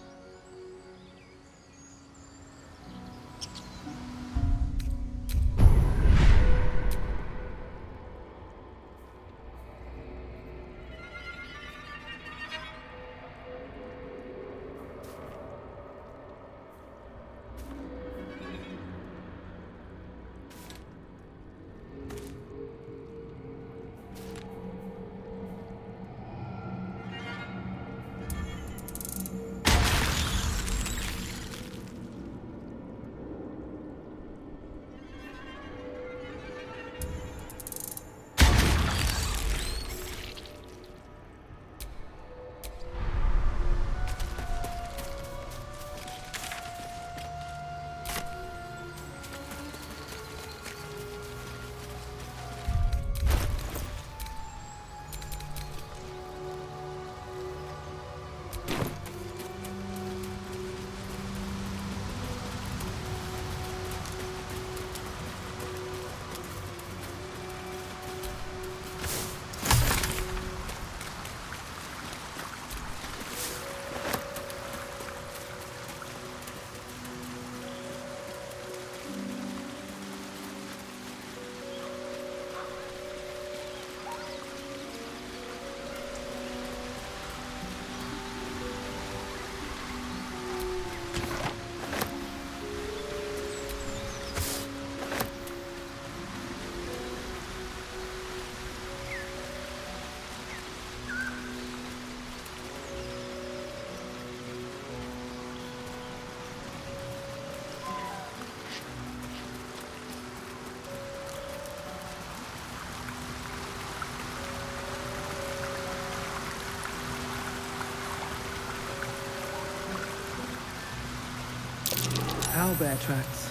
Speaker 6: Owlbear tracks.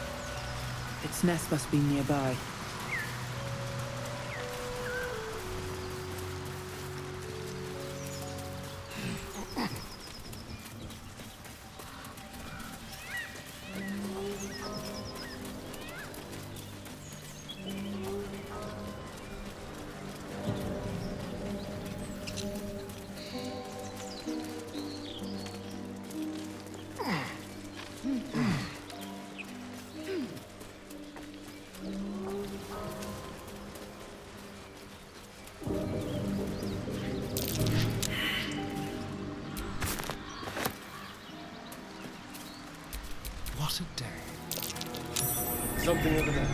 Speaker 6: Its nest must be nearby.
Speaker 4: What a day. Something over there.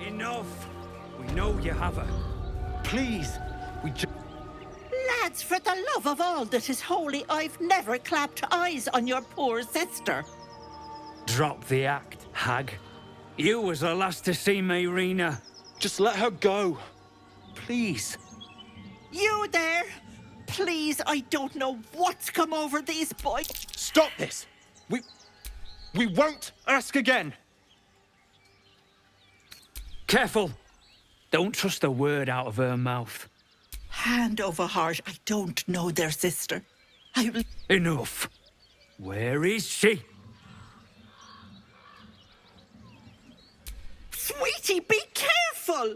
Speaker 15: Enough! We know you have her. Please, we just...
Speaker 8: Lads, for the love of all that is holy, I've never clapped eyes on your poor sister.
Speaker 15: Drop the act, hag. You was the last to see Mayrina. Just let her go. Please.
Speaker 8: You there? Please, I don't know what's come over these boys.
Speaker 15: Stop this! We won't ask again! Careful! Don't trust a word out of her mouth.
Speaker 8: Hand over heart, I don't know their sister.
Speaker 15: Enough! Where is she?
Speaker 8: Sweetie, be careful!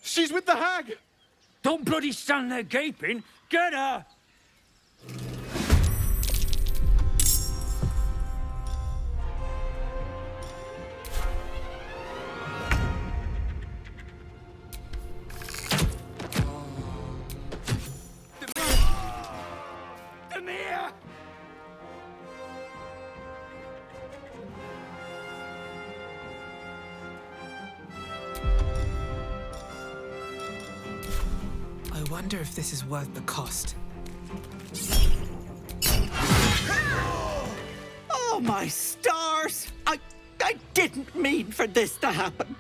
Speaker 15: She's with the hag! Don't bloody stand there gaping! Get her! Demir!
Speaker 3: I wonder if this is worth the cost.
Speaker 8: Oh, my stars! I didn't mean for this to happen.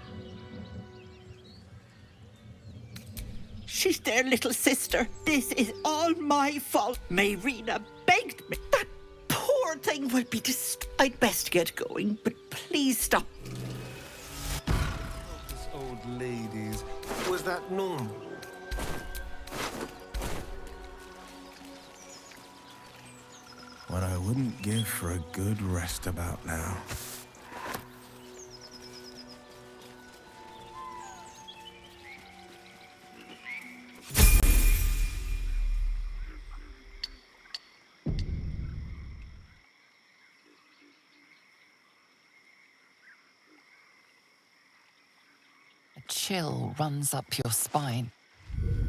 Speaker 8: She's their little sister. This is all my fault. Mayrina begged me. That poor thing will be I'd best get going, but please stop.
Speaker 4: This old ladies. Was that normal?
Speaker 5: What I wouldn't give for a good rest about now.
Speaker 9: A chill runs up your spine.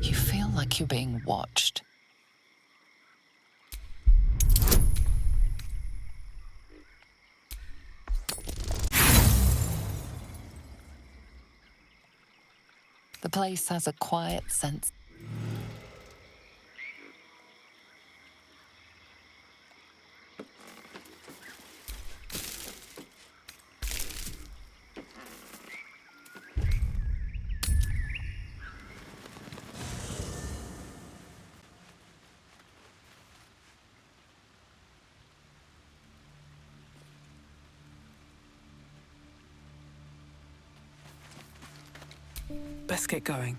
Speaker 9: You feel like you're being watched. The place has a quiet sense.
Speaker 3: Best get going.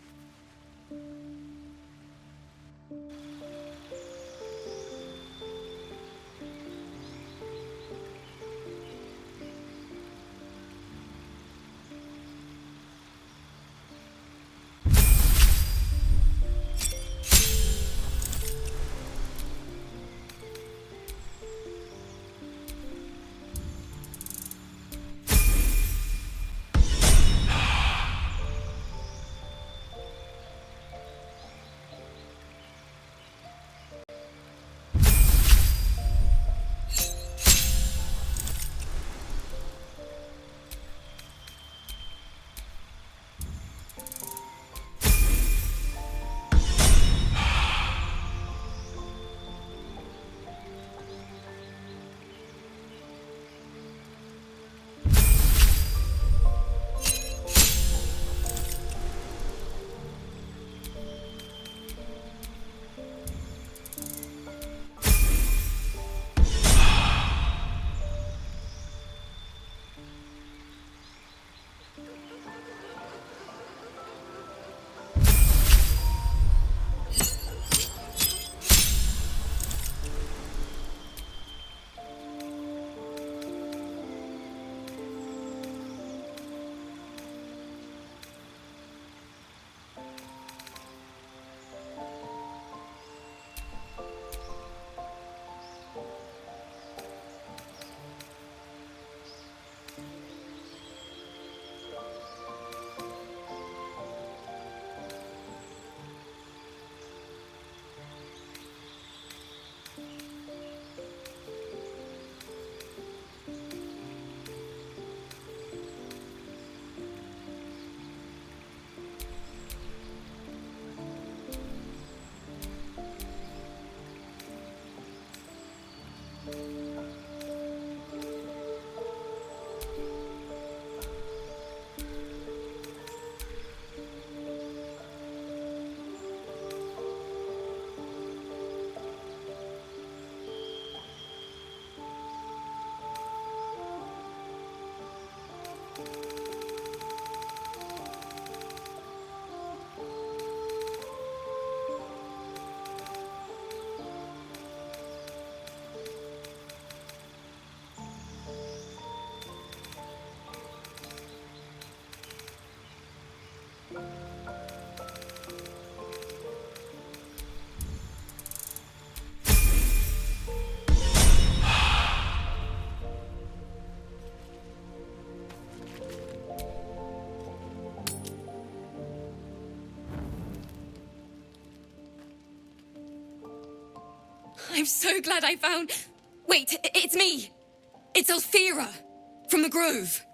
Speaker 18: I'm so glad I found... Wait, it's me! It's Alfira, from the Grove.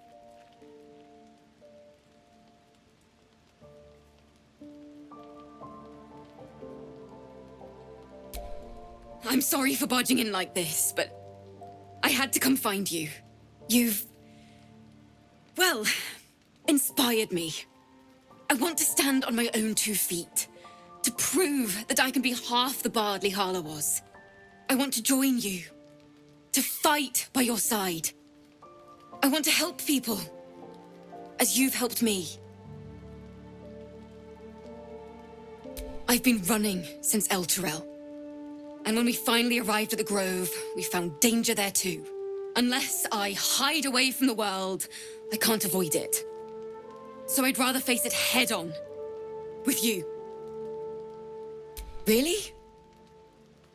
Speaker 18: I'm sorry for barging in like this, but I had to come find you. You've... well, inspired me. I want to stand on my own 2 feet, to prove that I can be half the Bardley Harlow was. I want to join you, to fight by your side. I want to help people, as you've helped me. I've been running since El Turel. And when we finally arrived at the Grove, we found danger there too. Unless I hide away from the world, I can't avoid it. So I'd rather face it head on, with you. Really?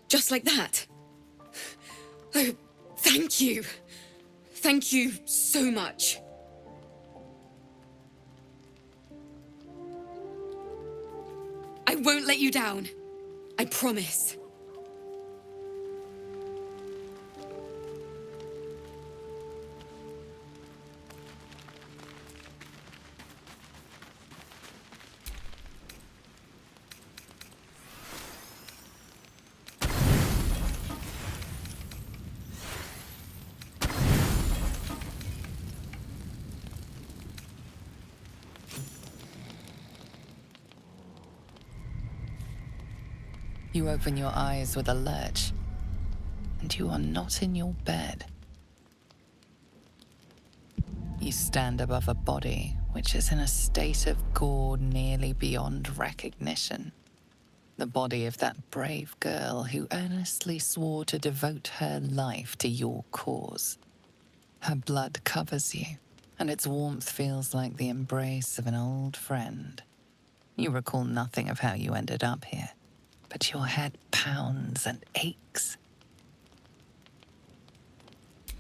Speaker 18: Just like that? Oh, thank you. Thank you so much. I won't let you down. I promise.
Speaker 9: You open your eyes with a lurch, and you are not in your bed. You stand above a body which is in a state of gore nearly beyond recognition. The body of that brave girl who earnestly swore to devote her life to your cause. Her blood covers you, and its warmth feels like the embrace of an old friend. You recall nothing of how you ended up here, but your head pounds and aches.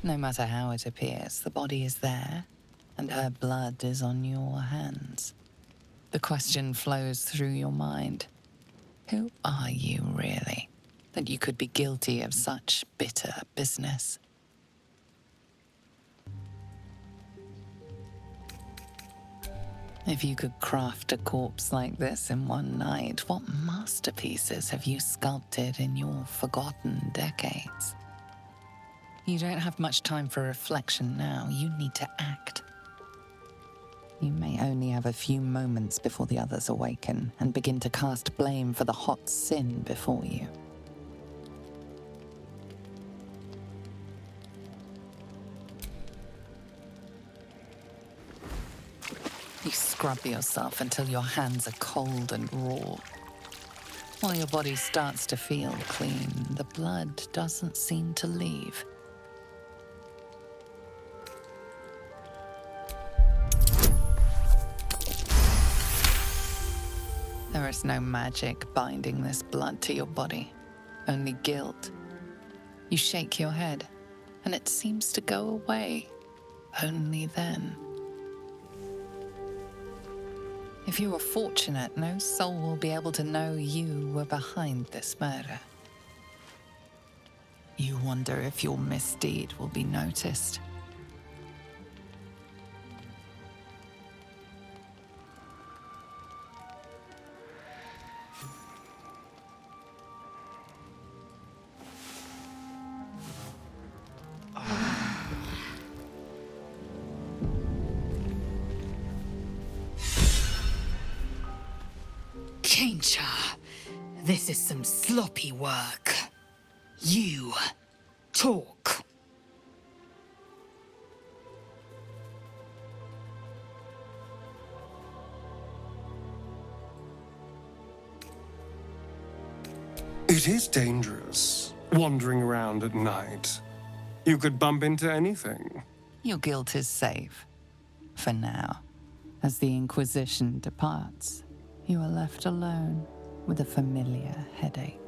Speaker 9: No matter how it appears, the body is there, and her blood is on your hands. The question flows through your mind. Who are you, really, that you could be guilty of such bitter business? If you could craft a corpse like this in one night, what masterpieces have you sculpted in your forgotten decades? You don't have much time for reflection now. You need to act. You may only have a few moments before the others awaken and begin to cast blame for the hot sin before you. You scrub yourself until your hands are cold and raw. While your body starts to feel clean, the blood doesn't seem to leave. There is no magic binding this blood to your body, only guilt. You shake your head, and it seems to go away, only then. If you are fortunate, no soul will be able to know you were behind this murder. You wonder if your misdeed will be noticed.
Speaker 7: Kaincha, this is some sloppy work. You talk.
Speaker 4: It is dangerous, wandering around at night. You could bump into anything.
Speaker 9: Your guilt is safe, for now. As the Inquisition departs, you are left alone with a familiar headache.